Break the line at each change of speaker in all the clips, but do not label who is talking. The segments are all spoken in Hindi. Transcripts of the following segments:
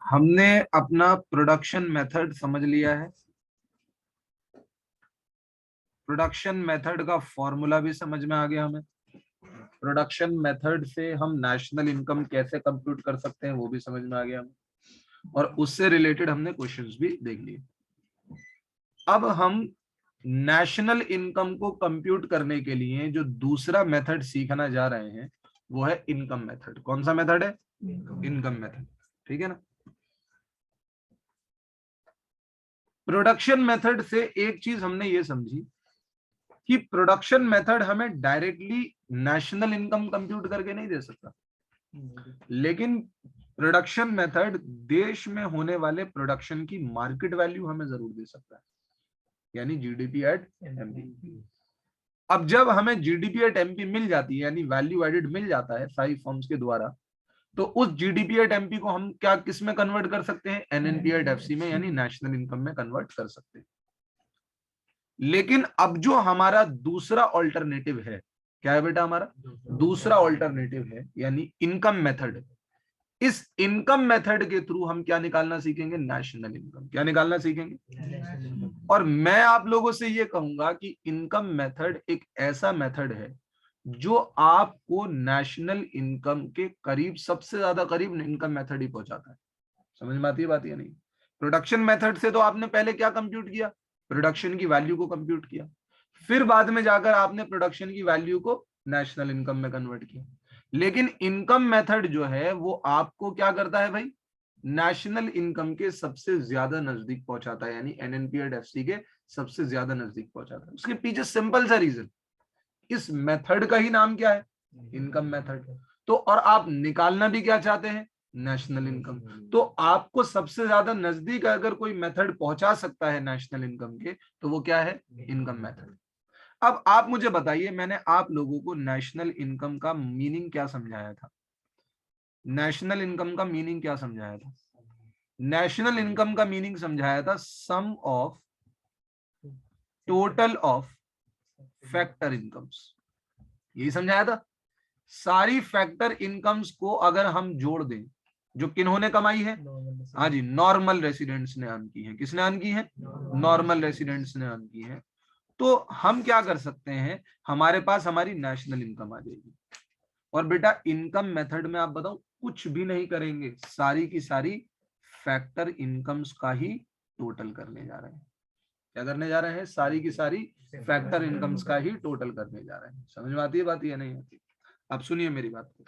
हमने अपना प्रोडक्शन मेथड समझ लिया है, प्रोडक्शन मेथड का फॉर्मूला भी समझ में आ गया हमें, प्रोडक्शन मेथड से हम नेशनल इनकम कैसे कंप्यूट कर सकते हैं वो भी समझ में आ गया हमें, और उससे रिलेटेड हमने क्वेश्चंस भी देख लिए। अब हम नेशनल इनकम को कंप्यूट करने के लिए जो दूसरा मेथड सीखना जा रहे हैं वो है इनकम मेथड। कौन सा मेथड है? Income method. ठीक है ना। प्रोडक्शन मेथड से एक चीज हमने ये समझी कि प्रोडक्शन मेथड हमें डायरेक्टली नेशनल इनकम कंप्यूट करके नहीं दे सकता, लेकिन प्रोडक्शन मेथड देश में होने वाले प्रोडक्शन की मार्केट वैल्यू हमें जरूर दे सकता है, यानी जीडीपी एट एमपी। अब जब हमें जीडीपी एट एमपी मिल जाती है, यानी वैल्यू एडेड मिल जाता है सारी फर्म्स के द्वारा, तो उस जीडीपी एट एमपी को हम क्या किस में कन्वर्ट कर सकते हैं? एनएनपी एट एफसी में, यानी नेशनल इनकम में कन्वर्ट कर सकते हैं। लेकिन अब जो हमारा दूसरा ऑल्टरनेटिव है, क्या है बेटा? हमारा दूसरा ऑल्टरनेटिव है यानी इनकम मेथड। इस इनकम मेथड के थ्रू हम क्या निकालना सीखेंगे? National income. क्या निकालना सीखेंगे? और मैं आप लोगों से ये कहूंगा कि इनकम मेथड एक ऐसा मेथड है जो आपको नेशनल इनकम के करीब, सबसे ज्यादा करीब इनकम मेथड ही पहुंचाता है। समझ में आती है बात या नहीं? प्रोडक्शन मेथड से तो आपने पहले क्या कंप्यूट किया? प्रोडक्शन की वैल्यू को कंप्यूट किया, फिर बाद में जाकर आपने प्रोडक्शन की वैल्यू को नेशनल इनकम में कन्वर्ट किया। लेकिन इनकम मेथड जो है वो आपको क्या करता है भाई? नेशनल इनकम के सबसे ज्यादा नजदीक पहुंचाता है, यानी एनएनपी और एफसी के सबसे ज्यादा नजदीक पहुंचाता है। उसके पीछे सिंपल सा रीजन, इस मेथड का ही नाम क्या है? Income method. तो और आप निकालना भी क्या चाहते हैं? National income. तो आपको सबसे ज्यादा नजदीक अगर कोई मेथड पहुंचा सकता है नेशनल इनकम के, तो वो क्या है? Income method. अब आप मुझे बताइए, मैंने आप लोगों को नेशनल इनकम का मीनिंग क्या समझाया था? नेशनल इनकम का मीनिंग क्या समझाया था? नेशनल इनकम का मीनिंग समझाया था sum of total of factor incomes. यही समझाया था। सारी फैक्टर इनकम्स को अगर हम जोड़ दें जो किन्होंने कमाई है, हाँ जी, नॉर्मल रेसिडेंट्स ने अर्न की है। किसने अर्न की है? नॉर्मल रेसिडेंट्स ने अर्न की है। तो हम क्या कर सकते हैं? हमारे पास हमारी नेशनल इनकम आ जाएगी। और बेटा इनकम मेथड में आप बताओ कुछ भी नहीं करेंगे, सारी की सारी फैक्टर इनकम्स का ही टोटल करने जा रहे हैं। क्या करने जा रहे हैं? सारी की सारी फैक्टर इनकम्स का ही टोटल करने जा रहे हैं। समझ में आती है बात या नहीं आती? अब सुनिए मेरी बात को।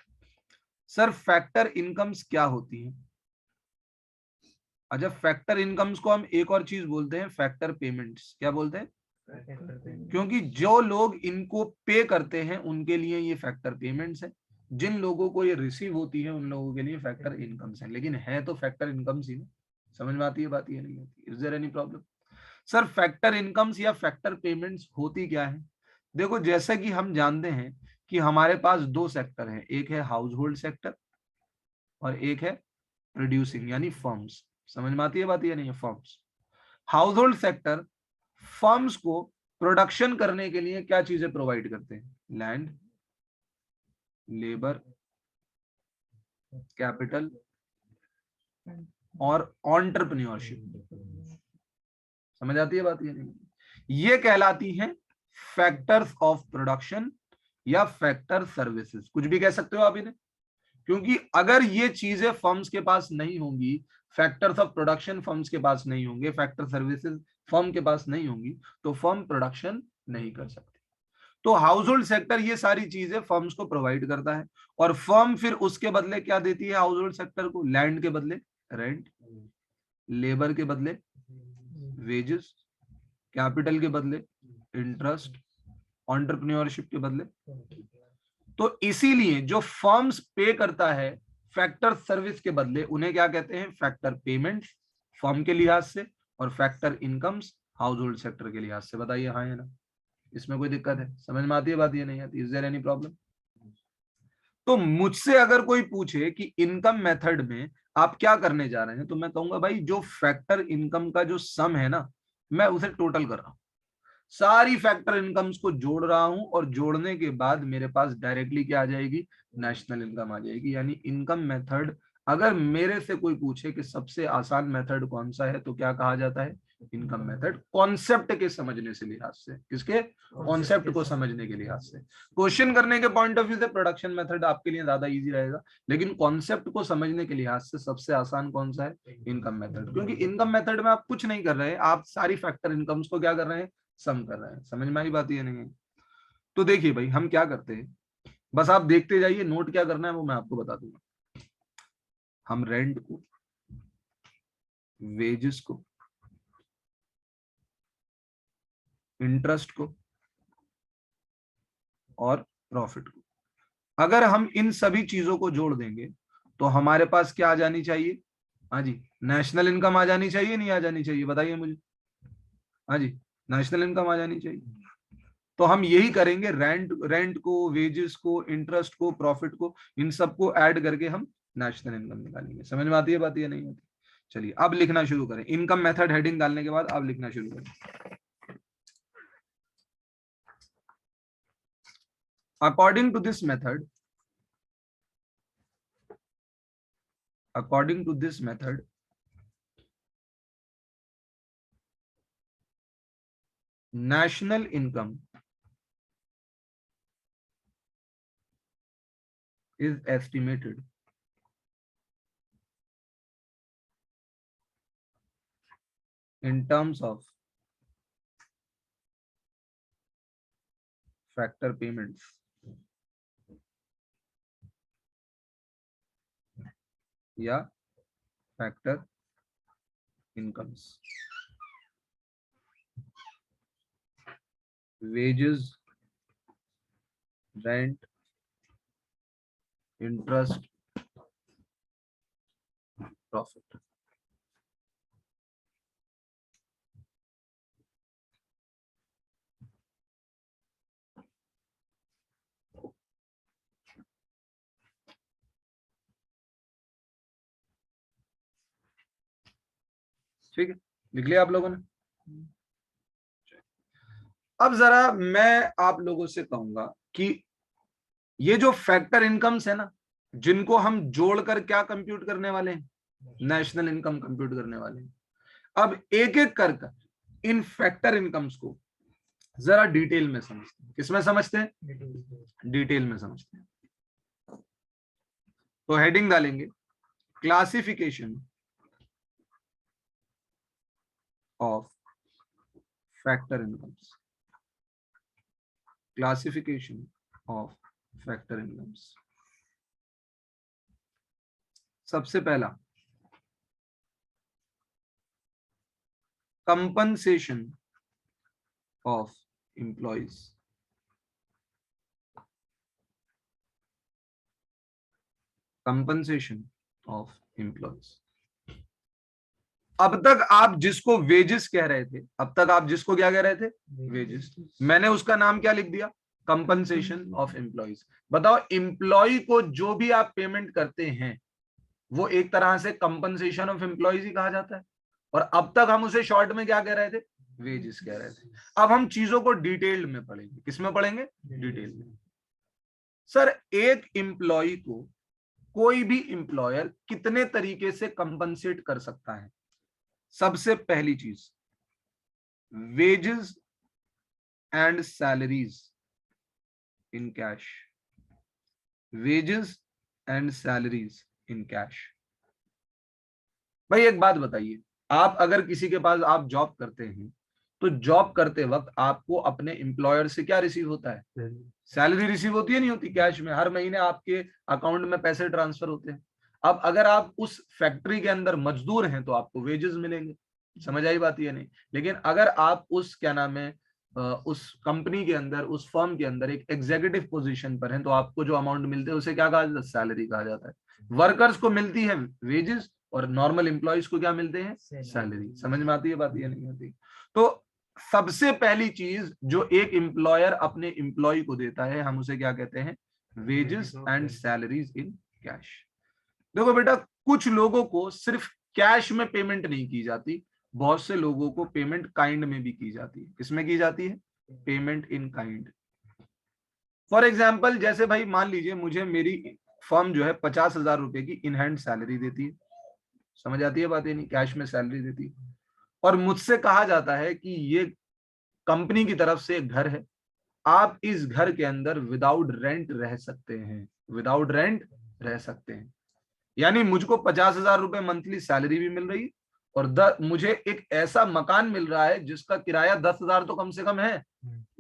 सर फैक्टर इनकम्स क्या होती है? अच्छा, फैक्टर इनकम्स को हम एक और चीज बोलते हैं, फैक्टर पेमेंट्स। क्या बोलते हैं? क्योंकि जो लोग इनको पे करते हैं उनके लिए ये फैक्टर पेमेंट्स है, जिन लोगों को ये रिसीव होती है उन लोगों के लिए फैक्टर इनकम्स है। लेकिन है तो फैक्टर इनकम्स ही ना। समझ में आती है बात या नहीं आती? Is there any problem? Sir factor incomes या फैक्टर पेमेंट्स होती क्या है? देखो जैसा कि हम जानते हैं कि हमारे पास दो सेक्टर हैं, एक है हाउस होल्ड सेक्टर और एक है प्रोड्यूसिंग यानी फर्म्स। समझ में आती है बात या नहीं? Firms, house hold sector firms को प्रोडक्शन करने के लिए क्या चीजें प्रोवाइड करते हैं? लैंड, लेबर, कैपिटल और एंटरप्रेन्योरशिप। समझ आती है बात या नहीं? ये कहलाती हैं फैक्टर्स ऑफ प्रोडक्शन या फैक्टर सर्विसेज, कुछ भी कह सकते हो आप इन्हें। क्योंकि अगर ये चीजें फर्म्स के पास नहीं होंगी, फैक्टर्स ऑफ प्रोडक्शन फर्म्स के पास नहीं होंगे, फैक्टर सर्विसेज फर्म के पास नहीं होंगी, तो फर्म प्रोडक्शन नहीं कर सकती। तो हाउस होल्ड सेक्टर ये सारी चीजें फर्म्स को प्रोवाइड करता है, और फर्म फिर उसके बदले क्या देती है हाउस होल्ड सेक्टर को? लैंड के बदले रेंट, लेबर के बदले वेजेस, कैपिटल के बदले इंटरेस्ट, एंटरप्रेन्योरशिप के बदले। तो इसीलिए जो फर्म्स पे करता है फैक्टर सर्विस के बदले, उन्हें क्या कहते हैं? फैक्टर पेमेंट्स फर्म के लिहाज से, और factor incomes house hold sector के लिहाज से। बताइए हाँ या ना? इसमें कोई दिक्कत है? समझ में आती है बात? ये नहीं आती? Is there any problem? तो मुझसे अगर कोई पूछे कि इनकम मेथड में आप क्या करने जा रहे हैं, तो मैं कहूंगा भाई जो फैक्टर इनकम का जो सम है ना, मैं उसे टोटल कर रहा हूं, सारी फैक्टर इनकम्स को जोड़ रहा हूं, और जोड़ने के बाद मेरे पास डायरेक्टली क्या आ जाएगी? नेशनल इनकम आ जाएगी। यानी इनकम मेथड अगर मेरे से कोई पूछे कि सबसे आसान मेथड कौन सा है तो क्या कहा जाता है, इनकम मेथड, कॉन्सेप्ट के समझने से लिहाज से, किसके, कॉन्सेप्ट को समझने के लिहाज से। क्वेश्चन करने के पॉइंट ऑफ व्यू से प्रोडक्शन मेथड आपके लिए ज्यादा इजी रहेगा, लेकिन कॉन्सेप्ट को समझने के लिहाज से सबसे आसान कौन सा है, इनकम मेथड। क्योंकि इनकम मेथड में आप कुछ नहीं कर रहे हैं, आप सारी फैक्टर इनकम्स को क्या कर रहे हैं, सम कर रहे हैं। समझ में आई बात ये नहीं है? तो देखिए भाई हम क्या करते हैं, बस आप देखते जाइए, नोट क्या करना है वो मैं आपको बता दूंगा। हम रेंट को, वेजेस को, इंटरेस्ट को और प्रॉफिट को, अगर हम इन सभी चीजों को जोड़ देंगे तो हमारे पास क्या आ जानी चाहिए, हाँ जी, नेशनल इनकम आ जानी चाहिए, नहीं आ जानी चाहिए, बताइए मुझे। हाँ जी, नेशनल इनकम आ जानी चाहिए। तो हम यही करेंगे, रेंट को, वेजेस को, इंटरेस्ट को, प्रॉफिट को, इन सबको ऐड करके हम नेशनल इनकम निकालेंगे। समझ में आती है बात, ये नहीं आती? चलिए अब लिखना शुरू करें। इनकम मेथड हेडिंग डालने के बाद अब लिखना शुरू करें। According to this method, national income is estimated in terms of factor payments या factor incomes, wages, rent, interest, profit. ठीक है, लिख लिया आप लोगों ने? अब जरा मैं आप लोगों से कहूंगा कि ये जो फैक्टर इनकम्स है ना, जिनको हम जोड़कर क्या कंप्यूट करने वाले हैं, नेशनल इनकम कंप्यूट करने वाले हैं। अब एक एक कर इन फैक्टर इनकम्स को जरा डिटेल में समझते हैं। किसमें समझते हैं, डिटेल में समझते हैं। तो हेडिंग डालेंगे, classification of factor incomes, classification of factor incomes. सबसे पहला, compensation of employees, compensation of employees. अब तक आप जिसको वेजेस कह रहे थे, अब तक आप जिसको क्या कह रहे थे, वेजेस, मैंने उसका नाम क्या लिख दिया, कंपनसेशन ऑफ एम्प्लॉइज। बताओ, एम्प्लॉय को जो भी आप पेमेंट करते हैं वो एक तरह से कंपनसेशन ऑफ एम्प्लॉइज ही कहा जाता है, और अब तक हम उसे शॉर्ट में क्या कह रहे थे, वेजेस कह रहे थे। अब हम चीजों को डिटेल्ड में पढ़ेंगे। किसमें पढ़ेंगे, डिटेल में। सर, एक एम्प्लॉय को कोई भी एम्प्लॉयर कितने तरीके से कंपनसेट कर सकता है? सबसे पहली चीज, wages and salaries in cash, wages and salaries in cash. भाई एक बात बताइए, आप अगर किसी के पास आप जॉब करते हैं तो जॉब करते वक्त आपको अपने एम्प्लॉयर से क्या रिसीव होता है, सैलरी रिसीव होती है, नहीं होती? कैश में हर महीने आपके अकाउंट में पैसे ट्रांसफर होते हैं। अब अगर आप उस फैक्ट्री के अंदर मजदूर हैं तो आपको वेजेस मिलेंगे। समझ आई बात ये नहीं? लेकिन अगर आप उस क्या नाम है उस कंपनी के अंदर, उस फर्म के अंदर एक एग्जीक्यूटिव पोजीशन पर हैं तो आपको जो अमाउंट मिलते हैं उसे क्या कहा जाता है, सैलरी कहा जाता है। वर्कर्स को मिलती है वेजेस और नॉर्मल एम्प्लॉयज को क्या मिलते हैं, सैलरी। समझ में आती है बात ये नहीं आती? तो सबसे पहली चीज जो एक एम्प्लॉयर अपने एम्प्लॉय को देता है, हम उसे क्या कहते हैं, wages and salaries in cash. देखो बेटा, कुछ लोगों को सिर्फ कैश में पेमेंट नहीं की जाती, बहुत से लोगों को पेमेंट काइंड में भी की जाती है। किसमें की जाती है, payment in kind. For example, जैसे भाई मान लीजिए मुझे मेरी फर्म जो है 50,000 रुपए की इन हैंड सैलरी देती है, समझ आती है बात? नहीं, कैश में सैलरी देती है, और मुझसे कहा जाता है कि ये कंपनी की तरफ से एक घर है, आप इस घर के अंदर विदाउट रेंट रह सकते हैं, विदाउट रेंट रह सकते हैं। यानी मुझको 50,000 रुपए मंथली सैलरी भी मिल रही है, और मुझे एक ऐसा मकान मिल रहा है जिसका किराया 10,000 तो कम से कम है,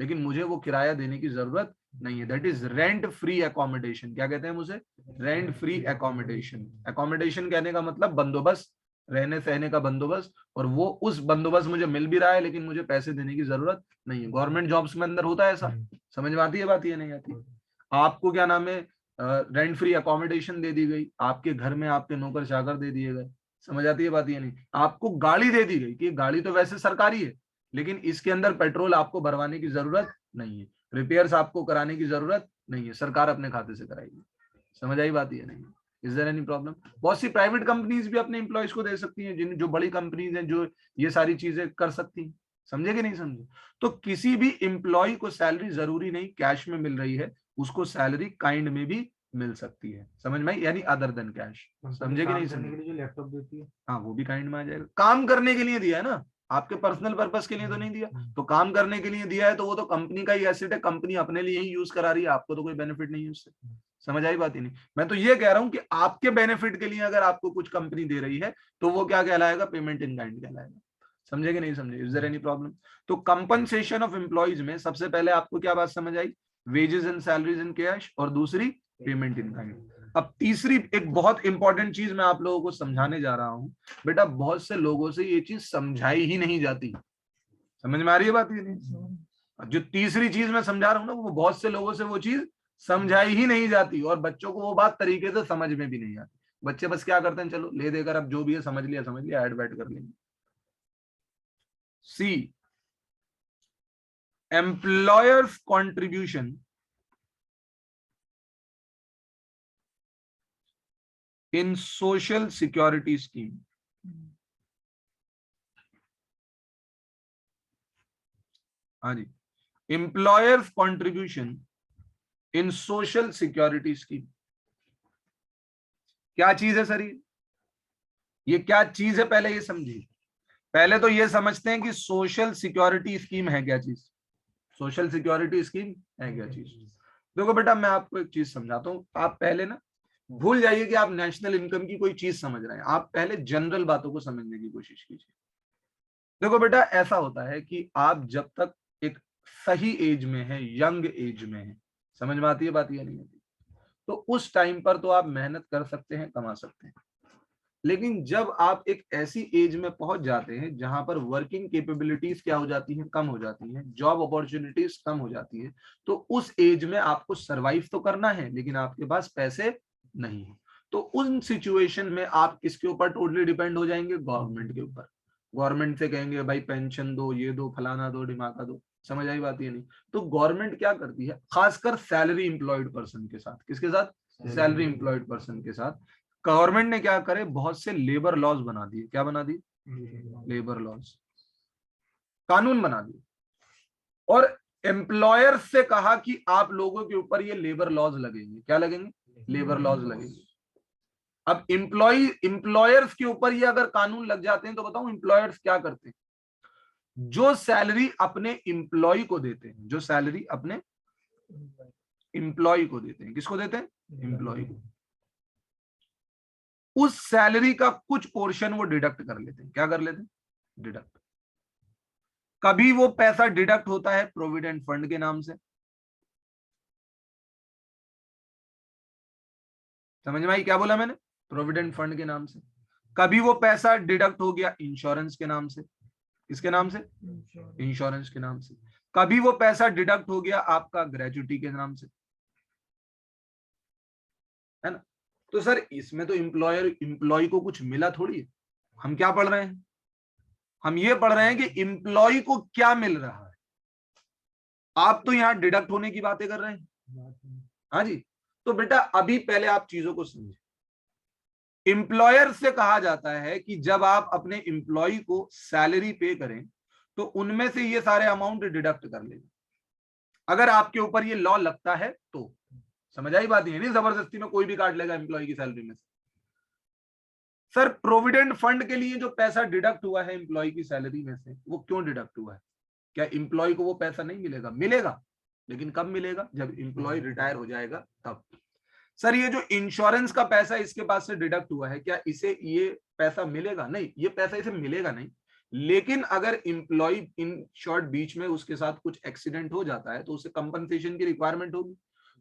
लेकिन मुझे वो किराया देने की जरूरत नहीं है। That is rent free accommodation. क्या कहते हैं मुझे? Rent free accommodation. एकोमोडेशन कहने का मतलब बंदोबस्त, रहने सहने का बंदोबस्त, और वो उस बंदोबस्त मुझे मिल भी रहा है लेकिन मुझे पैसे देने की जरूरत नहीं है। गवर्नमेंट जॉब्स में अंदर होता है ऐसा, समझ में आती है बात? ये नहीं आती? आपको क्या नाम है, रेंट फ्री अकोमोडेशन दे दी गई, आपके घर में आपके नौकर चाकर दे दिए गए, समझ आती है बात? ये नहीं। आपको गाड़ी दे दी गई कि गाड़ी तो वैसे सरकारी है, लेकिन इसके अंदर पेट्रोल आपको भरवाने की जरूरत नहीं है, रिपेयर्स आपको कराने की जरूरत नहीं है, सरकार अपने खाते से कराएगी। समझ आई बात? ये नहीं। Is there any problem? बहुत सी प्राइवेट कंपनीज भी अपने एम्प्लॉयज को दे सकती हैं, जिन जो बड़ी कंपनीज हैं जो ये सारी चीजें कर सकती हैं। समझे कि नहीं समझे? तो किसी भी एम्प्लॉय को सैलरी जरूरी नहीं कैश में मिल रही है, उसको सैलरी काइंड में भी मिल सकती है, समझ में? यानी अदर देन कैश। समझे कि नहीं समझे?
जो लैपटॉप देती है,
हाँ, वो भी काइंड में आ जाएगा। काम करने के लिए दिया है ना, आपके पर्सनल पर्पस के लिए तो नहीं दिया। तो काम करने के लिए दिया है तो वो तो कंपनी का ही एसेट है, कंपनी अपने लिए ही यूज करा रही है, आपको तो कोई बेनिफिट नहीं है उससे। समझ आई बात? ही नहीं। मैं तो ये कह रहा हूं कि आपके बेनिफिट के लिए अगर आपको कुछ कंपनी दे रही है तो वो क्या कहलाएगा? पेमेंट इन काइंड कहलाएगा। समझे कि नहीं समझे? Is there any problem? तो कंपनसेशन ऑफ एम्प्लॉइज में सबसे पहले आपको क्या बात समझ आई? Wages and salaries in cash, और दूसरी पेमेंट इन काइंड। अब तीसरी एक बहुत इंपॉर्टेंट चीज मैं आप लोगों को समझाने जा रहा हूं। बेटा बहुत से लोगों से ये चीज समझाई ही नहीं जाती, समझ में आ रही है बात? ये नहीं, जो तीसरी चीज मैं समझा रहा हूं ना, वो बहुत से लोगों से वो चीज समझाई ही नहीं जाती, और बच्चों को वो बात तरीके से समझ में भी नहीं आती। बच्चे बस क्या करते हैं, चलो ले देकर अब जो भी है समझ लिया ऐड बैड कर लेंगे। C, employers contribution in social security scheme. हाँ जी, employers contribution in social security scheme. क्या चीज है सर? ये क्या चीज है? पहले ये समझिए। पहले तो ये समझते हैं कि सोशल सिक्योरिटी स्कीम है क्या चीज। सोशल सिक्योरिटी स्कीम है क्या चीज? देखो बेटा, मैं आपको एक चीज समझाता हूँ। आप पहले ना भूल जाइए कि आप नेशनल इनकम की कोई चीज समझ रहे हैं, आप पहले जनरल बातों को समझने की कोशिश कीजिए। देखो बेटा, ऐसा होता है कि आप जब तक एक सही एज में है, यंग एज में है, समझ में आती है बात? या नहीं आती? तो उस टाइम पर तो आप मेहनत कर सकते हैं, कमा सकते हैं, लेकिन जब आप एक ऐसी एज में पहुंच जाते हैं जहां पर वर्किंग कैपेबिलिटीज क्या हो जाती हैं? कम हो जाती हैं, जॉब अपॉर्चुनिटीज कम हो जाती है, तो उस एज में आपको सरवाइव तो करना है लेकिन आपके पास पैसे नहीं है। तो उन सिचुएशन में आप किसके ऊपर टोटली डिपेंड हो जाएंगे? गवर्नमेंट के ऊपर। गवर्नमेंट से कहेंगे भाई पेंशन दो, ये दो, फलाना दो, ढिमाका दो। समझ आई बात? ये नहीं। तो गवर्नमेंट क्या करती है, खासकर सैलरी इंप्लॉयड पर्सन के साथ, किसके साथ? सैलरी इंप्लॉयड पर्सन के साथ गवर्नमेंट ने क्या करे, बहुत से लेबर लॉज बना दिए। क्या बना दिए? लेबर लॉज, कानून बना दिए, और एम्प्लॉयर से कहा कि आप लोगों के ऊपर ये लेबर लॉज लगेंगे। क्या लगेंगे? लेबर लॉज लगेंगे। अब एम्प्लॉयर्स के ऊपर ये अगर कानून लग जाते हैं तो बताऊं एम्प्लॉयर्स क्या करते हैं? जो सैलरी अपने एम्प्लॉय को देते हैं, जो सैलरी अपने एम्प्लॉय को देते हैं, किसको देते हैं? एम्प्लॉय को। उस सैलरी का कुछ पोर्शन वो डिडक्ट कर लेते हैं। क्या कर लेते हैं? डिडक्ट। कभी वो पैसा डिडक्ट होता है प्रोविडेंट फंड के नाम से, समझ में आई क्या बोला मैंने? प्रोविडेंट फंड के नाम से। कभी वो पैसा डिडक्ट हो गया इंश्योरेंस के नाम से। किसके नाम से? इंश्योरेंस के नाम से। कभी वो पैसा डिडक्ट हो गया आपका ग्रेजुटी के नाम से, है ना? तो सर इसमें तो एम्प्लॉय को कुछ मिला थोड़ी है। हम क्या पढ़ रहे हैं? हम ये पढ़ रहे हैं कि एम्प्लॉय को क्या मिल रहा है। आप तो यहां डिडक्ट होने की बातें कर रहे हैं। हाँ जी। तो बेटा अभी पहले आप चीजों को समझे। एम्प्लॉयर से कहा जाता है कि जब आप अपने एम्प्लॉय को सैलरी पे करें तो उनमें से ये सारे अमाउंट डिडक्ट कर लें, अगर आपके ऊपर ये लॉ लगता है तो। समझ आई बात? नहीं जबरदस्ती में कोई भी काट लेगा एम्प्लॉय की सैलरी में से। सर प्रोविडेंट फंड के लिए जो पैसा डिडक्ट हुआ है एम्प्लॉय की सैलरी में से, वो क्यों डिडक्ट हुआ है? क्या एम्प्लॉय को वो पैसा नहीं मिलेगा? मिलेगा, लेकिन कब मिलेगा? जब एम्प्लॉय रिटायर हो जाएगा तब। सर ये जो इंश्योरेंस का पैसा इसके पास से डिडक्ट हुआ है, क्या इसे ये पैसा मिलेगा? नहीं, ये पैसा इसे मिलेगा नहीं, लेकिन अगर एम्प्लॉय इन शॉर्ट बीच में उसके साथ कुछ एक्सीडेंट हो जाता है तो उसे कंपनसेशन की रिक्वायरमेंट होगी,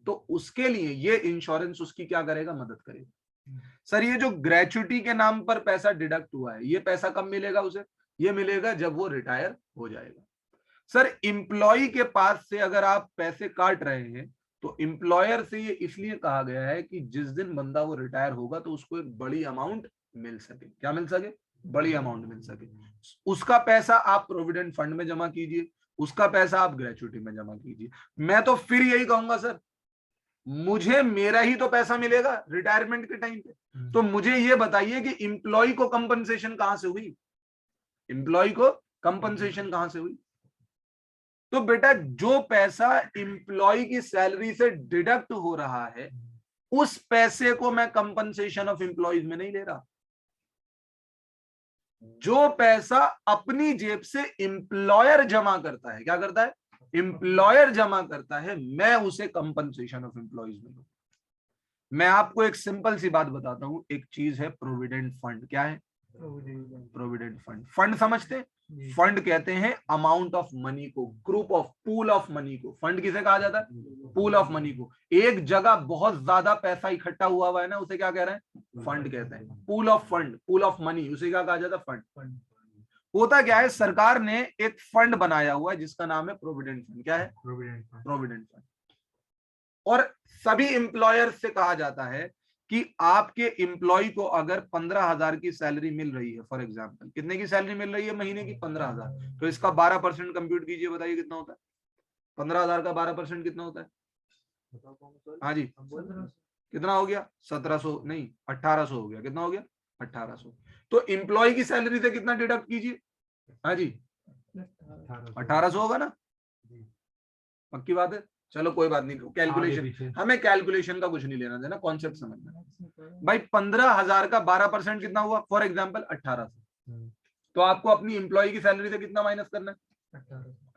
तो उसके लिए ये इंश्योरेंस उसकी क्या करेगा? मदद करेगा। सर ये जो ग्रेच्युटी के नाम पर पैसा डिडक्ट हुआ है, ये पैसा कब मिलेगा उसे? ये मिलेगा जब वो रिटायर हो जाएगा। सर एम्प्लॉय के पास से अगर आप पैसे काट रहे हैं तो एम्प्लॉयर से ये इसलिए कहा गया है कि जिस दिन बंदा वो रिटायर होगा तो उसको एक बड़ी अमाउंट मिल सके। क्या मिल सके? बड़ी अमाउंट मिल सके। उसका पैसा आप प्रोविडेंट फंड में जमा कीजिए, उसका पैसा आप ग्रेच्युटी में जमा कीजिए। मैं तो फिर यही कहूंगा सर, मुझे मेरा ही तो पैसा मिलेगा रिटायरमेंट के टाइम पे, तो मुझे ये बताइए कि एम्प्लॉय को कंपनसेशन कहां से हुई? एम्प्लॉय को कंपनसेशन कहां से हुई? तो बेटा जो पैसा एम्प्लॉय की सैलरी से डिडक्ट हो रहा है, उस पैसे को मैं कंपनसेशन ऑफ एम्प्लॉयज में नहीं ले रहा। जो पैसा अपनी जेब से एम्प्लॉयर जमा करता है, क्या करता है? एम्प्लॉयर जमा करता है, मैं उसे कंपनसेशन ऑफ एम्प्लॉयज में लूं। मैं आपको एक सिंपल सी बात बताता हूं, एक चीज है प्रोविडेंट फंड। क्या है प्रोविडेंट फंड? फंड समझते? फंड कहते हैं अमाउंट ऑफ मनी को, group of, pool of money को। फंड किसे कहा जाता है? पूल ऑफ मनी को। एक जगह बहुत ज्यादा पैसा इकट्ठा हुआ है ना, उसे क्या कह रहे हैं? फंड कहते हैं। Pool of fund, pool of money, उसे क्या कहा जाता है? फंड। होता क्या है, सरकार ने एक फंड बनाया हुआ है जिसका नाम है प्रोविडेंट फंड। क्या है? Provident fund. और सभी एम्प्लॉयर से कहा जाता है कि आपके एम्प्लॉय को अगर 15,000 की सैलरी मिल रही है, फॉर एग्जांपल, कितने की सैलरी मिल रही है महीने की? 15,000। तो इसका 12% कंप्यूट कीजिए, बताइए कितना होता है? 15,000 का 12% कितना होता है? हाँ जी, कितना हो गया? 1700 नहीं, 1800 हो गया। कितना हो गया? 1800। तो एम्प्लॉय की सैलरी से कितना डिडक्ट कीजिए? हाँ जी, 1800 होगा ना? पक्की बात है? चलो कोई बात नहीं, कैलकुलेशन, हमें कैलकुलेशन का कुछ नहीं लेना देना, कॉन्सेप्ट समझना। भाई 15,000 का 12% कितना हुआ? For example 1800। तो आपको अपनी एम्प्लॉय की सैलरी से कितना माइनस करना है?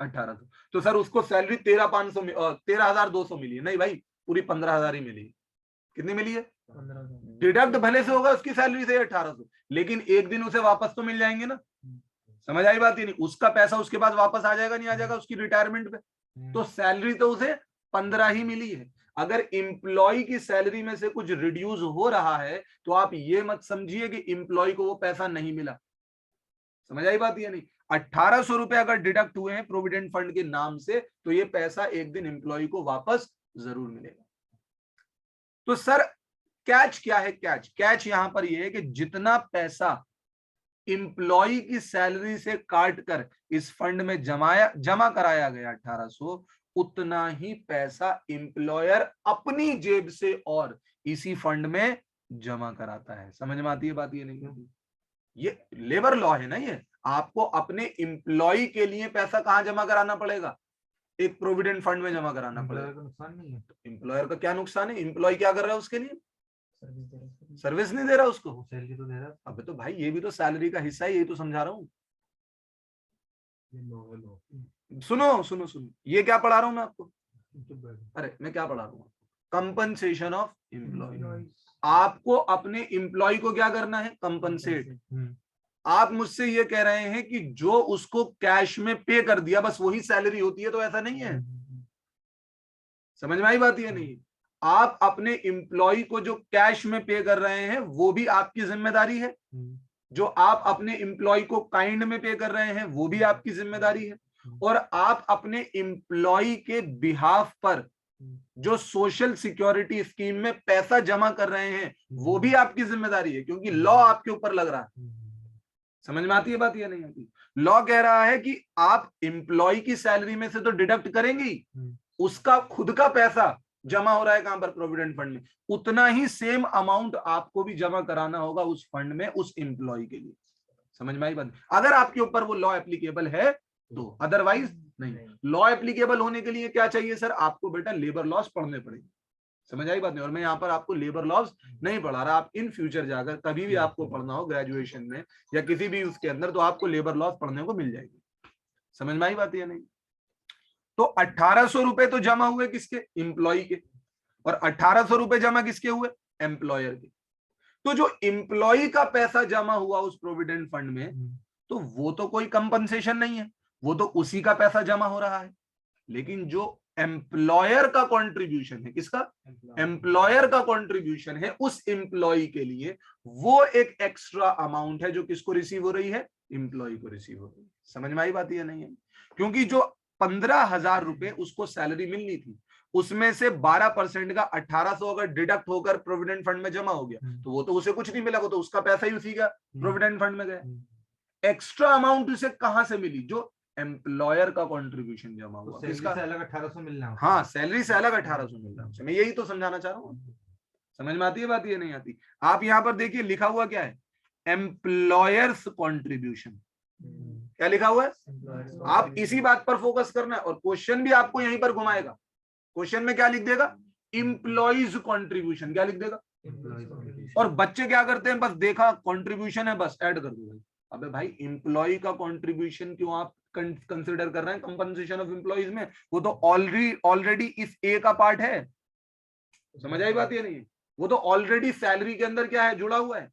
1800। तो सर उसको सैलरी 13,200 मिली है? नहीं भाई, पूरी 15,000 ही मिली है। कितनी मिली है? डिडक्ट भले से होगा उसकी सैलरी से 1800, लेकिन एक दिन उसे वापस तो मिल जाएंगे ना। समझ आई बात? ही नहीं, उसका पैसा उसके बाद वापस आ जाएगा, नहीं आ जाएगा उसकी रिटायरमेंट पे? तो सैलरी तो उसे 15 ही मिली है। अगर एम्प्लॉय की सैलरी में से कुछ रिड्यूस हो रहा है तो आप ये मत समझिए कि एम्प्लॉय को वो पैसा नहीं मिला। समझ आई बात? या नहीं? 1800 रुपए अगर डिडक्ट हुए हैं प्रोविडेंट फंड के नाम से, तो ये पैसा एक दिन एम्प्लॉय को वापस जरूर मिलेगा। तो सर कैच क्या है? कैच यहां पर यह है कि जितना पैसा एम्प्लॉय की सैलरी से काट कर इस फंड में जमा कराया गया 1800, उतना ही पैसा एम्प्लॉयर अपनी जेब से और इसी फंड में जमा कराता है। समझ में आती है बात? ये नहीं, ये लेबर लॉ है ना। ये आपको अपने एम्प्लॉय के लिए पैसा कहां जमा कराना पड़ेगा? एक प्रोविडेंट फंड में जमा कराना पड़ेगा। नुकसान नहीं है। एम्प्लॉयर का क्या नुकसान है? एम्प्लॉय क्या कर रहा है उसके लिए? सर्विस नहीं दे रहा उसको, सैलरी तो दे रहा है। अबे तो भाई ये भी तो सैलरी का हिस्सा है, यही तो समझा रहा हूं। सुनो सुनो सुनो, ये क्या पढ़ा रहा हूं मैं आपको? अरे मैं क्या पढ़ा रहा हूं? Compensation of employee. आपको अपने एम्प्लॉय को क्या करना है? कंपनसेट। आप मुझसे ये कह रहे हैं कि जो उसको कैश में पे कर दिया बस वही सैलरी होती है, तो ऐसा नहीं है। समझ में आई बात? ये नहीं, आप अपने एम्प्लॉय को जो कैश में पे कर रहे हैं वो भी आपकी जिम्मेदारी है, जो आप अपने एम्प्लॉय को काइंड में पे कर रहे हैं वो भी आपकी जिम्मेदारी है, और आप अपने एम्प्लॉय के बिहाफ पर जो सोशल सिक्योरिटी स्कीम में पैसा जमा कर रहे हैं वो भी आपकी जिम्मेदारी है, क्योंकि लॉ आपके ऊपर लग रहा है। समझ में आती है बात या नहीं आती? लॉ कह रहा है कि आप एम्प्लॉय की सैलरी में से तो डिडक्ट करेंगे, उसका खुद का पैसा जमा हो रहा है कहां पर? प्रोविडेंट फंड में। उतना ही सेम अमाउंट आपको भी जमा कराना होगा उस फंड में, उस एम्प्लॉय के लिए। समझ में आई बात? अगर आपके ऊपर वो लॉ एप्लीकेबल है तो, अदरवाइज नहीं। लॉ एप्लीकेबल होने के लिए क्या चाहिए सर? आपको बेटा लेबर लॉस पढ़ने पड़ेंगे। समझ आई बात नहीं? और मैं यहाँ पर आपको लेबर लॉज नहीं पढ़ा रहा, आप इन फ्यूचर जाकर कभी भी आपको पढ़ना हो ग्रेजुएशन में या किसी भी उसके अंदर, तो आपको लेबर लॉज पढ़ने को मिल जाएगी। समझ में आई बात या नहीं? तो 1800 रुपए तो जमा हुए किसके? एम्प्लॉय के। और 1800 रुपए जमा किसके हुए? एम्प्लॉयर के। तो जो एम्प्लॉय का पैसा जमा हुआ उस प्रोविडेंट फंड में, तो वो तो कोई कंपनसेशन नहीं है, वो तो उसी का पैसा जमा हो रहा है। लेकिन जो एम्प्लॉयर का कंट्रीब्यूशन है, किसका? एम्प्लॉयर का कंट्रीब्यूशन है उस एम्प्लॉय के लिए, वो एक एक्स्ट्रा अमाउंट है जो किसको रिसीव हो रही है? एम्प्लॉय को रिसीव हो रही है। समझ में आई बात या नहीं है? क्योंकि जो 15,000 रुपए उसको सैलरी मिलनी थी, उसमें से 12% का 1800 अगर डिडक्ट होकर प्रोविडेंट फंड में जमा हो गया, तो वो तो उसे कुछ नहीं मिला, वो तो उसका पैसा ही उसी का प्रोविडेंट फंड में गया। एक्स्ट्रा अमाउंट उसे कहां से मिली? जो एम्प्लॉयर का कंट्रीब्यूशन जमा हुआ,
किसका? से अलग 1800 मिलना है।
हाँ, सैलरी से अलग 1800 मिल रहा है। मैं यही तो समझाना चाह रहा हूँ। समझ में आती है बात? ये नहीं आती? आप यहाँ पर देखिए लिखा हुआ क्या है? Employers contribution. क्या लिखा हुआ है? आप इसी बात पर फोकस करना है, और क्वेश्चन भी आपको यहीं पर घुमाएगा। क्वेश्चन में क्या लिख देगा? Employees contribution. क्या लिख देगा? और बच्चे क्या करते हैं? बस देखा कंट्रीब्यूशन है, बस ऐड कर दो। अबे भाई, एम्प्लॉय का कंट्रीब्यूशन क्यों आप कंसिडर कर रहे हैं कंपनसेशन ऑफ एम्प्लॉइज में? वो तो ऑलरेडी इस ए का पार्ट है। समझ आई बात? ये नहीं, वो तो ऑलरेडी सैलरी के अंदर क्या है? जुड़ा हुआ है।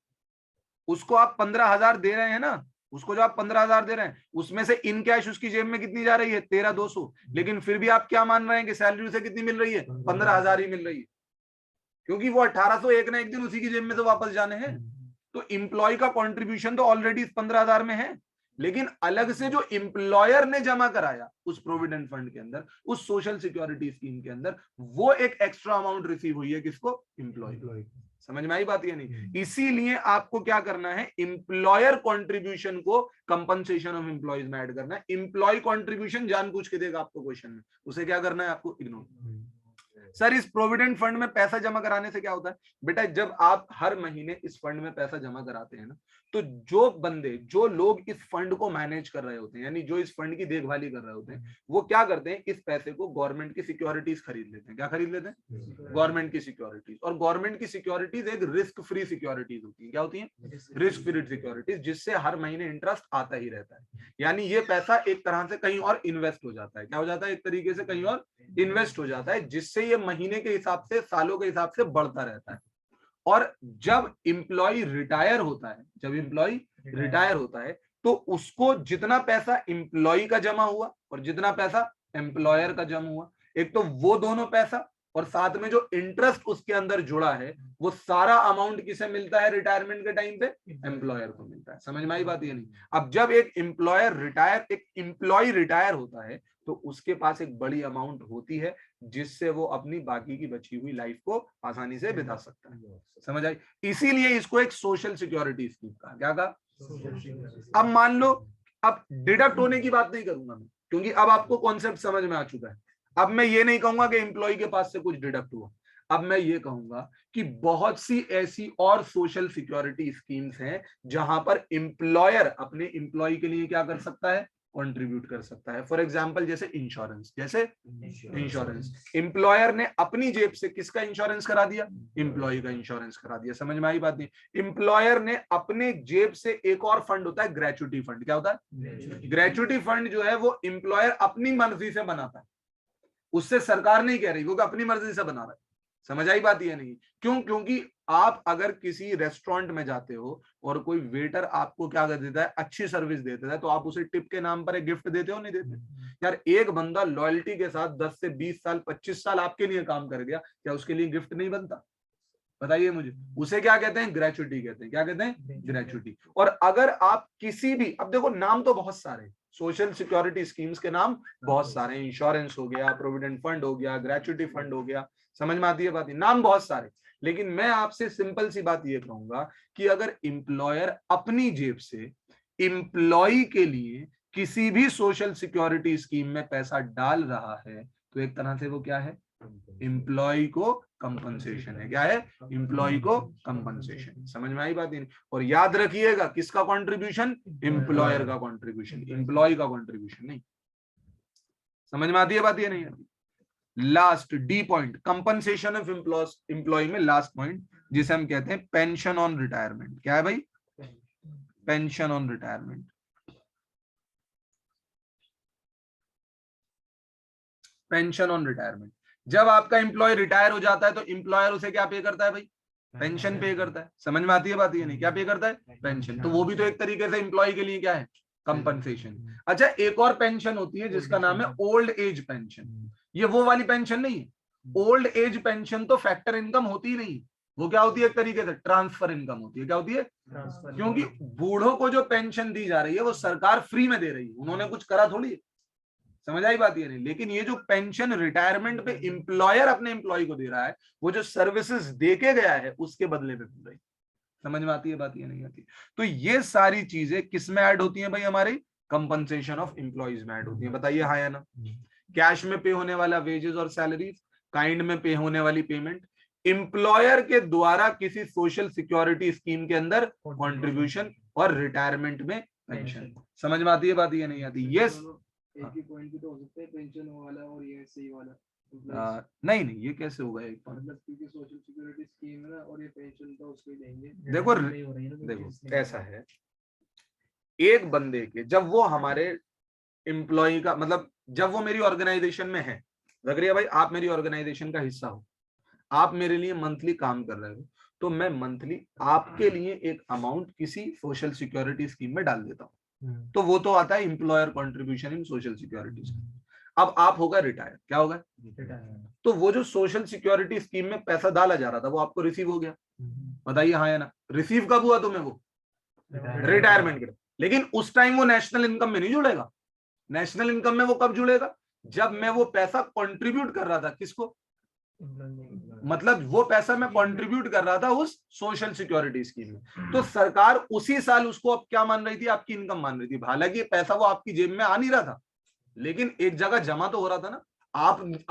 उसको आप 15,000 दे रहे हैं ना, उसको जो आप 15,000 दे रहे हैं, उसमें से इन कैश उसकी जेब में कितनी जा रही है? 13,200। लेकिन फिर भी आप क्या मान रहे हैं कि सैलरी उसे कितनी मिल रही है? 15,000 ही मिल रही है, क्योंकि वो 1800 एक ना एक दिन उसी की जेब में से वापस जाने हैं। तो एम्प्लॉय का कंट्रीब्यूशन तो ऑलरेडी 15,000 में है, लेकिन अलग से जो एम्प्लॉयर ने जमा कराया उस प्रोविडेंट फंड के अंदर, उस सोशल सिक्योरिटी स्कीम के अंदर, वो एक एक्स्ट्रा अमाउंट रिसीव हुई है किसको? एम्प्लॉय। समझ में आई बात? ये नहीं? इसीलिए आपको क्या करना है? एम्प्लॉयर कंट्रीब्यूशन को कंपनसेशन ऑफ एम्प्लॉयज में ऐड करना है। एम्प्लॉय कंट्रीब्यूशन जानबूझ के देगा आपको क्वेश्चन में, उसे क्या करना है? आपको इग्नोर। सर, इस प्रोविडेंट फंड में पैसा जमा कराने से क्या होता है? बेटा, जब आप हर महीने इस फंड में पैसा जमा कराते हैं ना, तो जो लोग इस फंड को मैनेज कर रहे होते हैं, यानी जो इस फंड की देखभाली कर रहे होते हैं, वो क्या करते हैं? इस पैसे को गवर्नमेंट की सिक्योरिटीज खरीद लेते हैं। क्या खरीद लेते हैं? गवर्नमेंट की सिक्योरिटीज। और गवर्नमेंट की सिक्योरिटीज एक रिस्क फ्री सिक्योरिटीज होती है। क्या होती है? रिस्क फ्री सिक्योरिटीज, जिससे हर महीने इंटरेस्ट आता ही रहता है। यानी ये पैसा एक तरह से कहीं और इन्वेस्ट हो जाता है। क्या हो जाता है? एक तरीके से कहीं और इन्वेस्ट हो जाता है, जिससे ये महीने के हिसाब से, सालों के हिसाब से बढ़ता रहता है। और जब एम्प्लॉय रिटायर होता है, तो उसको जितना पैसा एम्प्लॉय का जमा हुआ और जितना पैसा एम्प्लॉयर का जमा हुआ, एक तो वो दोनों पैसा और साथ में जो इंटरेस्ट उसके अंदर जुड़ा है, वो सारा अमाउंट किसे मिलता है रिटायरमेंट के टाइम पे? एम्प्लॉयर को मिलता है। समझ में आई बात? ये नहीं? अब जब एक एम्प्लॉय रिटायर होता है, तो उसके पास एक बड़ी अमाउंट होती है, जिससे वो अपनी बाकी की बची हुई लाइफ को आसानी से बिता सकता है। समझ आई? इसीलिए इसको एक सोशल सिक्योरिटी स्कीम कहा। क्या कहा? अब मान लो, अब डिडक्ट होने की बात नहीं करूंगा मैं, क्योंकि अब आपको कॉन्सेप्ट समझ में आ चुका है। अब मैं ये नहीं कहूंगा कि एम्प्लॉय के पास से कुछ डिडक्ट हुआ। अब मैं ये कहूंगा कि बहुत सी ऐसी और सोशल सिक्योरिटी स्कीम्स हैं जहां पर एम्प्लॉयर अपने एम्प्लॉय के लिए क्या कर सकता है? कंट्रीब्यूट कर सकता है। फॉर एग्जांपल, जैसे इंश्योरेंस। जैसे इंश्योरेंस, एम्प्लॉयर ने अपनी जेब से किसका इंश्योरेंस करा दिया? एम्प्लॉय का इंश्योरेंस करा दिया। समझ में आई बात? नहीं? एम्प्लॉयर ने अपने जेब से, एक और फंड होता है ग्रेच्युटी फंड। क्या होता है? ग्रेच्युटी फंड जो है वो एम्प्लॉयर अपनी मर्जी से बनाता है, उससे सरकार नहीं कह रही, वो अपनी मर्जी से बना रहा है। समझ आई बात? ये नहीं? क्यों? क्योंकि आप अगर किसी रेस्टोरेंट में जाते हो और कोई वेटर आपको क्या कर देता है? अच्छी सर्विस देता है, तो आप उसे टिप के नाम पर एक गिफ्ट देते हो? नहीं देते? यार, एक बंदा लॉयल्टी के साथ 10 से 20 साल 25 साल आपके लिए काम कर गया, क्या उसके लिए गिफ्ट नहीं बनता? बताइए मुझे। उसे क्या कहते हैं? ग्रेच्युटी कहते हैं। क्या कहते हैं? ग्रेच्युटी। और अगर आप किसी भी, अब देखो नाम तो बहुत सारे सोशल सिक्योरिटी स्कीम्स के नाम बहुत सारे, इंश्योरेंस हो गया, प्रोविडेंट फंड हो गया, ग्रेच्युटी फंड हो गया, समझ में आती है बात? नाम बहुत सारे। लेकिन मैं आपसे सिंपल सी बात ये कहूंगा कि अगर एम्प्लॉयर अपनी जेब से एम्प्लॉय के लिए किसी भी सोशल सिक्योरिटी स्कीम में पैसा डाल रहा है, तो एक तरह से वो क्या है? एम्प्लॉय को कंपनसेशन है। क्या है? एम्प्लॉय को कंपनसेशन। समझ में आई बात? नहीं? और याद रखिएगा, किसका कंट्रीब्यूशन? एम्प्लॉयर का कंट्रीब्यूशन, एम्प्लॉय का कंट्रीब्यूशन नहीं। समझ में आती है बात? ये नहीं आती? Last the point, compensation of employee में लास्ट पॉइंट जिसे हम कहते हैं पेंशन ऑन रिटायरमेंट। क्या है भाई? Pension on retirement. Pension on retirement, जब आपका एम्प्लॉय रिटायर हो जाता है तो एम्प्लॉयर उसे क्या पे करता है भाई? पेंशन पे करता है। समझ में आती है बात? ये नहीं, क्या पे करता है? पेंशन। तो वो भी तो एक तरीके से एम्प्लॉय के लिए क्या है? कंपनसेशन। अच्छा, एक और पेंशन होती है जिसका नाम है ओल्ड एज पेंशन। ये वो वाली पेंशन नहीं है। ओल्ड एज पेंशन तो फैक्टर इनकम होती ही नहीं, वो क्या होती है? एक तरीके से ट्रांसफर इनकम होती है। क्या होती है? क्योंकि बूढ़ों को जो पेंशन दी जा रही है वो सरकार फ्री में दे रही है, उन्होंने कुछ करा थोड़ी। समझ आई बात? ये नहीं। लेकिन ये जो पेंशन रिटायरमेंट पे एम्प्लॉयर अपने एम्प्लॉय को दे रहा है, वो जो सर्विसेज दे के गया है उसके बदले में मिल रही। समझ में आती है बात? ये नहीं आती। तो ये सारी चीजें किस में ऐड होती हैं भाई? हमारी कंपनसेशन ऑफ एम्प्लॉयज में ऐड होती है। बताइए हाँ या ना? कैश में पे होने वाला वेजेस और सैलरीज, काइंड में पे होने वाली पेमेंट, एम्प्लॉयर के द्वारा किसी सोशल सिक्योरिटी स्कीम के अंदर कॉन्ट्रीब्यूशन, और रिटायरमेंट में पेंशन। समझ में आती है बात? ये नहीं आती? यस।
एक ही पॉइंट भी तो हो सकता है, पेंशन वाला और ये सही वाला।
नहीं नहीं, ये कैसे होगा एक पॉइंट?
मतलब क्योंकि सोशल सिक्योरिटी स्कीम है ना, और ये पेंशन तो उसको ही देंगे।
देखो ऐसा है, एक बंदे के जब वो हमारे एम्प्लॉय का मतलब जब वो मेरी ऑर्गेनाइजेशन में है, लग रही है भाई आप मेरी ऑर्गेनाइजेशन का हिस्सा हो, आप मेरे लिए मंथली काम कर रहे हो, तो मैं मंथली आपके लिए एक अमाउंट किसी सोशल सिक्योरिटी स्कीम में डाल देता हूँ। तो वो तो आता है employer contribution in social security scheme. अब आप होगा रिटायर, क्या होगा? तो वो जो सोशल सिक्योरिटी स्कीम में पैसा डाला जा रहा था वो आपको रिसीव हो गया। बताइए हाँ या ना? रिसीव कब हुआ तुम्हें? वो रिटायरमेंट के। लेकिन उस टाइम वो नेशनल इनकम में नहीं जुड़ेगा। नेशनल इनकम में वो कब जुड़ेगा? जब मैं वो पैसा कंट्रीब्यूट कर रहा था। किसको? मतलब वो पैसा मैं कंट्रीब्यूट कर रहा था उस सोशल सिक्योरिटी स्कीम में। तो सरकार उसी साल उसको अब क्या मान रही थी? आपकी इनकम मान रही थी। हालांकि पैसा वो आपकी जेब में आ नहीं रहा था, लेकिन एक जगह जमा तो हो रहा था ना।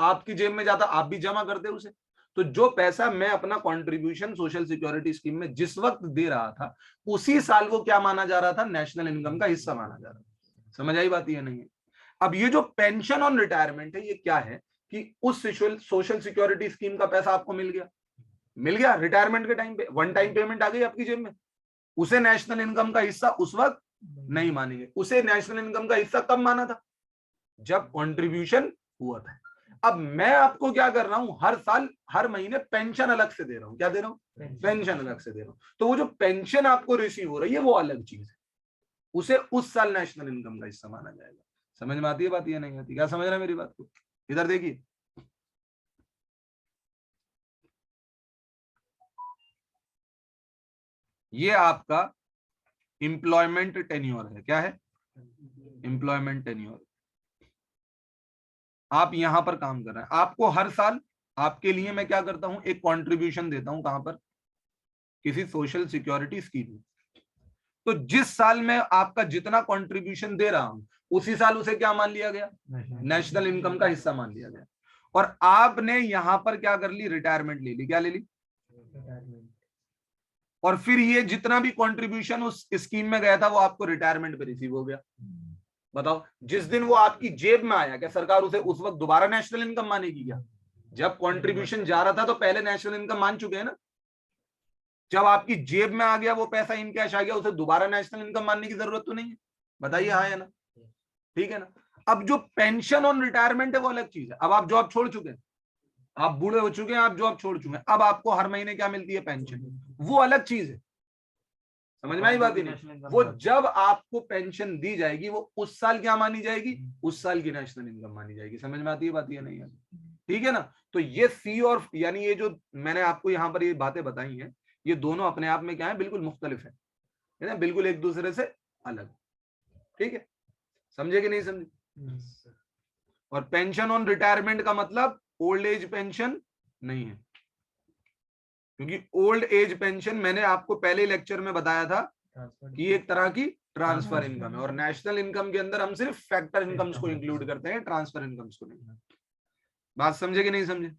आपकी जेब में जाता, आप भी जमा करते उसे। तो जो पैसा मैं अपना कंट्रीब्यूशन सोशल सिक्योरिटी स्कीम में जिस वक्त दे रहा था, उसी साल वो क्या माना जा रहा था? नेशनल इनकम का हिस्सा माना जा रहा था। समझ आई बात? ये नहीं है। अब ये जो पेंशन ऑन रिटायरमेंट है, ये क्या है कि उस सोशल सिक्योरिटी स्कीम का पैसा आपको मिल गया रिटायरमेंट के टाइम पे, वन टाइम पेमेंट आ गई आपकी जेब में। उसे नेशनल इनकम का हिस्सा उस वक्त नहीं मानेंगे। उसे नेशनल इनकम का हिस्सा कब माना था? जब कंट्रीब्यूशन हुआ था। अब मैं आपको क्या कर रहा हूं? हर साल हर महीने पेंशन अलग से दे रहा हूं। क्या दे रहा हूं? पेंशन अलग से दे रहा हूं। तो वो जो पेंशन आपको रिसीव हो रही है वो अलग चीज है, उसे उस साल नेशनल इनकम का हिस्सा माना जाएगा। समझ में आती है बात? ये नहीं आती? क्या समझ रहे हैं मेरी बात को? इधर देखिए, ये आपका एम्प्लॉयमेंट टेन्योर है। क्या है? Employment tenure. आप यहां पर काम कर रहे हैं, आपको हर साल आपके लिए मैं क्या करता हूं? एक कंट्रीब्यूशन देता हूं। कहां पर? किसी सोशल सिक्योरिटी स्कीम में। तो जिस साल में आपका जितना कंट्रीब्यूशन दे रहा हूं, उसी साल उसे क्या मान लिया गया? नेशनल इनकम का हिस्सा मान लिया गया। और आपने यहां पर क्या कर ली? रिटायरमेंट ले ली। क्या ले ली? और फिर ये जितना भी कंट्रीब्यूशन उस स्कीम में गया था वो आपको रिटायरमेंट पे रिसीव हो गया। बताओ, जिस दिन वो आपकी जेब में आया, क्या सरकार उसे उस वक्त दोबारा नेशनल इनकम मानेगी क्या? जब कंट्रीब्यूशन जा रहा था तो पहले नेशनल इनकम मान चुके हैं ना। जब आपकी जेब में आ गया वो पैसा, इन कैश आ गया, उसे दोबारा नेशनल इनकम मानने की जरूरत तो नहीं है। बताइए हाँ या ना? ठीक है ना? अब जो पेंशन ऑन रिटायरमेंट है वो अलग चीज है। अब आप जॉब छोड़ चुके हैं, आप बूढ़े हो चुके हैं, आप जॉब छोड़ चुके हैं, अब आपको हर महीने क्या मिलती है? पेंशन। वो अलग चीज है। समझ में आई बात? ही नहीं। वो जब आपको पेंशन दी जाएगी वो उस साल क्या मानी जाएगी? उस साल की नेशनल इनकम मानी जाएगी। समझ में आती है बात? ये नहीं आती? ठीक है ना? तो ये सी और यानी ये जो मैंने आपको यहाँ पर ये बातें बताई हैं, ये दोनों अपने आप में क्या है? बिल्कुल मुख्तलिफ है ना, बिल्कुल एक दूसरे से अलग। ठीक है? समझे कि नहीं समझे? और पेंशन ऑन रिटायरमेंट का मतलब ओल्ड एज पेंशन नहीं है, क्योंकि ओल्ड एज पेंशन मैंने आपको पहले लेक्चर में बताया था कि एक तरह की ट्रांसफर इनकम है, और नेशनल इनकम के अंदर हम सिर्फ फैक्टर इनकम्स को इंक्लूड करते हैं, ट्रांसफर इनकम्स को नहीं। बात समझे कि नहीं समझे?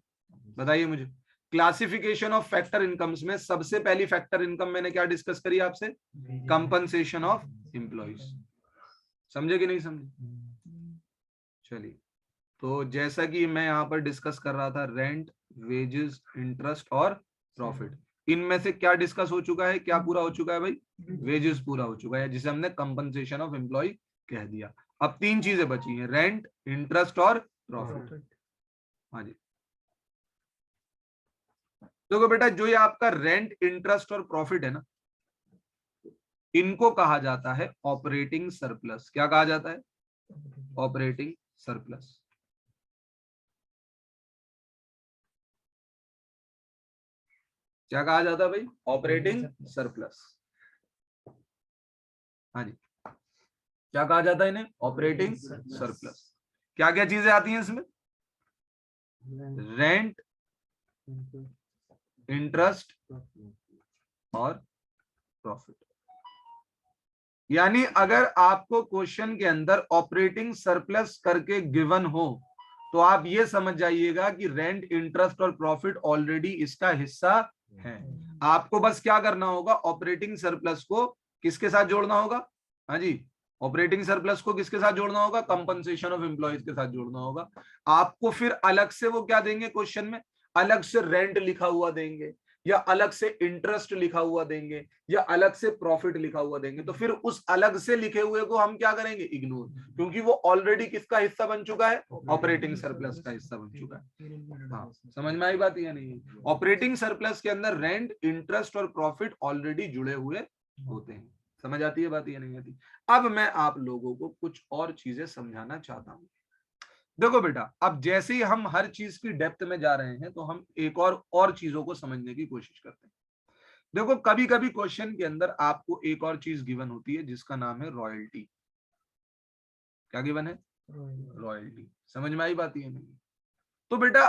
बताइए मुझे। क्लासिफिकेशन ऑफ फैक्टर इनकम्स में सबसे पहली फैक्टर इनकम मैंने क्या डिस्कस करी आपसे? Compensation of employees. समझे कि नहीं समझे? चलिए, तो जैसा कि मैं यहाँ पर डिस्कस कर रहा था, रेंट, वेजेस, इंटरेस्ट और प्रॉफिट, इनमें से क्या डिस्कस हो चुका है, क्या पूरा हो चुका है भाई? वेजेस पूरा हो चुका है, जिसे हमने कंपनसेशन ऑफ एम्प्लॉय कह दिया। अब तीन चीजें बची हैं, रेंट, इंटरेस्ट और प्रॉफिट। हाँ जी, देखो बेटा, जो ये आपका रेंट, इंटरेस्ट और प्रॉफिट है ना, इनको कहा जाता है ऑपरेटिंग सरप्लस। क्या कहा जाता है? Operating surplus. क्या कहा जाता है भाई? Operating surplus. हाँ जी, क्या कहा जाता है इन्हें? Operating surplus. क्या क्या चीजें आती हैं इसमें? रेंट, इंटरेस्ट और प्रॉफिट। यानी अगर आपको क्वेश्चन के अंदर ऑपरेटिंग सरप्लस करके गिवन हो, तो आप ये समझ जाइएगा कि रेंट, इंटरेस्ट और प्रॉफिट ऑलरेडी इसका हिस्सा है। आपको बस क्या करना होगा, ऑपरेटिंग सरप्लस को किसके साथ जोड़ना होगा? हाँ जी, ऑपरेटिंग सरप्लस को किसके साथ जोड़ना होगा? कंपनसेशन ऑफ एम्प्लॉयज के साथ जोड़ना होगा। आपको फिर अलग से वो क्या देंगे क्वेश्चन में? अलग से रेंट लिखा हुआ देंगे, या अलग से इंटरेस्ट लिखा हुआ देंगे, या अलग से प्रॉफिट लिखा हुआ देंगे। तो फिर उस अलग से लिखे हुए को हम क्या करेंगे? इग्नोर, क्योंकि वो ऑलरेडी किसका हिस्सा बन चुका है? ऑपरेटिंग सरप्लस का हिस्सा बन चुका है। हाँ, समझ में आई बात या नहीं? ऑपरेटिंग सरप्लस के अंदर रेंट, इंटरेस्ट और प्रॉफिट ऑलरेडी जुड़े हुए होते हैं। समझ आती है बात या नहीं आती? अब मैं आप लोगों को कुछ और चीजें समझाना चाहता हूं। देखो बेटा, अब जैसे ही हम हर चीज की डेप्थ में जा रहे हैं, तो हम एक और चीजों को समझने की कोशिश करते हैं। देखो, कभी कभी क्वेश्चन के अंदर आपको एक और चीज गिवन होती है, जिसका नाम है रॉयल्टी। क्या गिवन है? रॉयल्टी। समझ में आई बात ये नहीं? तो बेटा,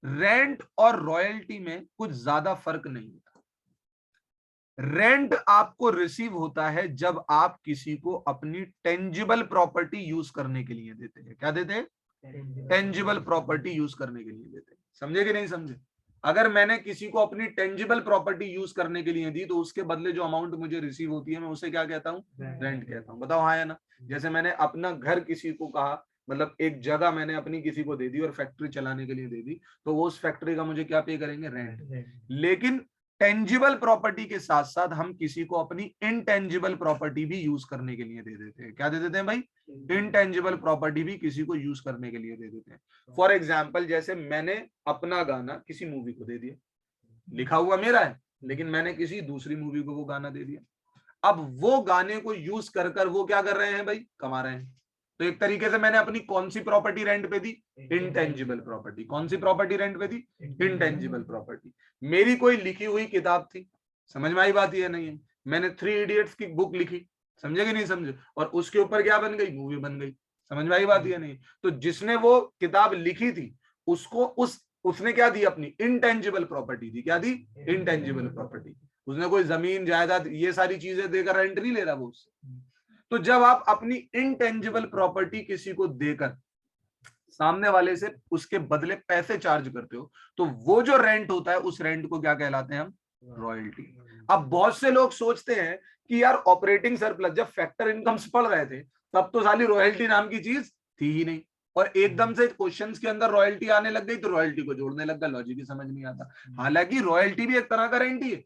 रेंट और रॉयल्टी में कुछ ज्यादा फर्क नहीं होता। रेंट आपको रिसीव होता है जब आप किसी को अपनी टेंजिबल प्रॉपर्टी यूज करने के लिए देते हैं। क्या देते हैं? टेंजिबल प्रॉपर्टी यूज करने के लिए देते हैं। समझे कि नहीं समझे? अगर मैंने किसी को अपनी टेंजिबल प्रॉपर्टी यूज करने के लिए दी, तो उसके बदले जो अमाउंट मुझे रिसीव होती है, मैं उसे क्या कहता हूँ? रेंट कहता हूँ। बताओ हाँ या ना? जैसे मैंने अपना घर किसी को कहा, मतलब एक जगह मैंने अपनी किसी को दे दी और फैक्ट्री चलाने के लिए दे दी, तो वो उस फैक्ट्री का मुझे क्या पे करेंगे? रेंट। लेकिन टेंजिबल प्रॉपर्टी के साथ साथ हम किसी को अपनी इनटेंजिबल प्रॉपर्टी भी यूज करने के लिए दे देते हैं। क्या दे देते हैं भाई? इनटेंजिबल प्रॉपर्टी भी किसी को यूज करने के लिए दे देते हैं। फॉर एग्जाम्पल, जैसे मैंने अपना गाना किसी मूवी को दे दिया, लिखा हुआ मेरा है, लेकिन मैंने किसी दूसरी मूवी को वो गाना दे दिया। अब वो गाने को यूज कर कर वो क्या कर रहे हैं भाई? कमा रहे हैं। तो एक तरीके से मैंने अपनी कौन सी प्रॉपर्टी रेंट पे दी? Intangible property. कौन सी प्रॉपर्टी रेंट पे दी? Intangible property. मेरी कोई लिखी हुई किताब थी, समझ में आई बात ये नहीं है? मैंने 3 इडियट्स की बुक लिखी, समझे कि नहीं समझे? और उसके ऊपर क्या बन गई? मूवी बन गई। समझ में आई बात ये नहीं? तो जिसने वो किताब लिखी थी, उसको उसने क्या दी? अपनी इनटेंजिबल प्रॉपर्टी दी। क्या दी? Intangible property. उसने कोई जमीन, जायदाद, ये सारी चीजें देकर रेंट नहीं ले रहा वो उससे। तो जब आप अपनी इनटेंजिबल प्रॉपर्टी किसी को देकर सामने वाले से उसके बदले पैसे चार्ज करते हो, तो वो जो रेंट होता है, उस रेंट को क्या कहलाते हैं हम? रॉयल्टी। अब बहुत से लोग सोचते हैं कि यार ऑपरेटिंग सरप्लस, जब फैक्टर इनकम्स पढ़ रहे थे, तब तो साली रॉयल्टी नाम की चीज थी ही नहीं, और एकदम से क्वेश्चंस के अंदर रॉयल्टी आने लग गई, तो रॉयल्टी को जोड़ने लग गया। लॉजिक ही समझ नहीं आता। हालांकि रॉयल्टी भी एक तरह का रेंट ही है।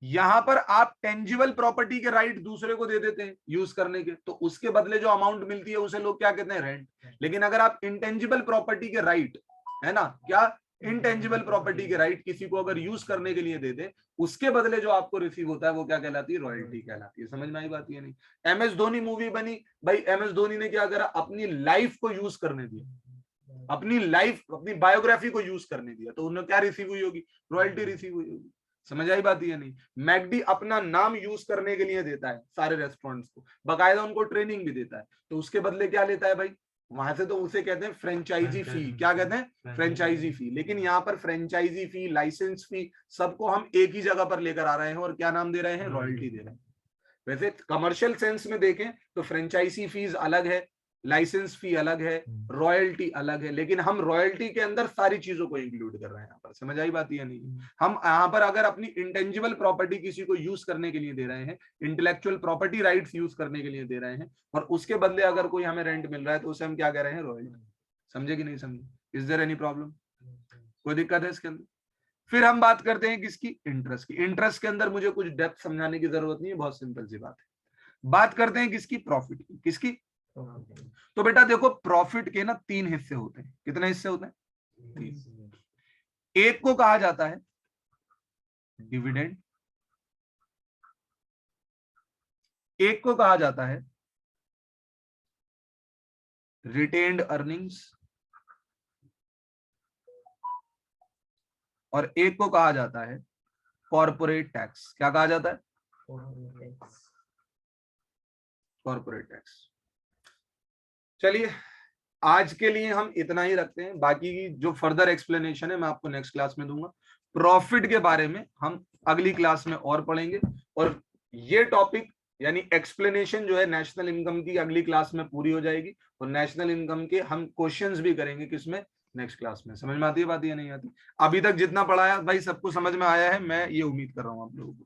यहां पर आप टेंजिबल प्रॉपर्टी के राइट दूसरे को दे देते हैं यूज करने के, तो उसके बदले जो अमाउंट मिलती है उसे लोग क्या कहते हैं? रेंट। लेकिन अगर आप इंटेंजिबल प्रॉपर्टी के राइट, है ना, क्या इंटेंजिबल प्रॉपर्टी के राइट किसी को अगर यूज करने के लिए दे दे, उसके बदले जो आपको रिसीव होता है, वो क्या कहलाती है? रॉयल्टी कहलाती है। समझ में आई बात? ये नहीं? एमएस धोनी मूवी बनी भाई, एमएस धोनी ने क्या करा? अपनी लाइफ को यूज करने दिया, अपनी लाइफ, अपनी बायोग्राफी को यूज करने दिया, तो उन्हें क्या रिसीव हुई होगी? रॉयल्टी रिसीव हुई होगी। समझ आई बात या नहीं? मैकडी अपना नाम यूज करने के लिए देता है सारे रेस्टोरेंट्स को, बाकायदा उनको ट्रेनिंग भी देता है, तो उसके बदले क्या लेता है भाई? वहां से तो उसे कहते हैं फ्रेंचाइजी फी। क्या कहते हैं? Franchisee fee. लेकिन यहाँ पर फ्रेंचाइजी फी, लाइसेंस फी, सबको हम एक ही जगह पर लेकर आ रहे हैं, और क्या नाम दे रहे हैं? रॉयल्टी दे रहे हैं। वैसे कमर्शियल सेंस में देखें तो फ्रेंचाइजी फीस अलग है, लाइसेंस फी अलग है, रॉयल्टी अलग है, लेकिन हम रॉयल्टी के अंदर सारी चीजों को इंक्लूड कर रहे हैं यहाँ पर। समझ आई बात या नहीं? हम यहाँ पर अगर अपनी इंटेंजिबल प्रॉपर्टी किसी को यूज करने के लिए दे रहे हैं, इंटेलेक्चुअल प्रॉपर्टी राइट्स यूज करने के लिए दे रहे हैं, और उसके बदले अगर कोई हमें रेंट मिल रहा है, तो उसे हम क्या कह रहे हैं? रॉयल्टी। समझे कि नहीं समझे? Is there any problem? कोई दिक्कत है इसके अंदर? फिर हम बात करते हैं किसकी? इंटरेस्ट की। इंटरेस्ट के अंदर मुझे कुछ डेप्थ समझाने की जरूरत नहीं है, बहुत सिंपल सी बात है। बात करते हैं किसकी? प्रॉफिट की। किसकी? तो बेटा देखो, प्रॉफिट के ना 3 हिस्से होते हैं। कितने हिस्से होते हैं? 3। एक को कहा जाता है डिविडेंड, एक को कहा जाता है रिटेन्ड अर्निंग्स, और एक को कहा जाता है कॉर्पोरेट टैक्स। क्या कहा जाता है? Corporate tax. चलिए, आज के लिए हम इतना ही रखते हैं। बाकी की जो फर्दर एक्सप्लेनेशन है मैं आपको नेक्स्ट क्लास में दूंगा। प्रॉफिट के बारे में हम अगली क्लास में और पढ़ेंगे, और ये टॉपिक यानी एक्सप्लेनेशन जो है नेशनल इनकम की अगली क्लास में पूरी हो जाएगी, और नेशनल इनकम के हम क्वेश्चंस भी करेंगे किसमें? नेक्स्ट क्लास में। समझ में आती है बात या नहीं आती? अभी तक जितना पढ़ाया भाई सबको समझ में आया है, मैं ये उम्मीद कर रहा हूँ आप लोगों को।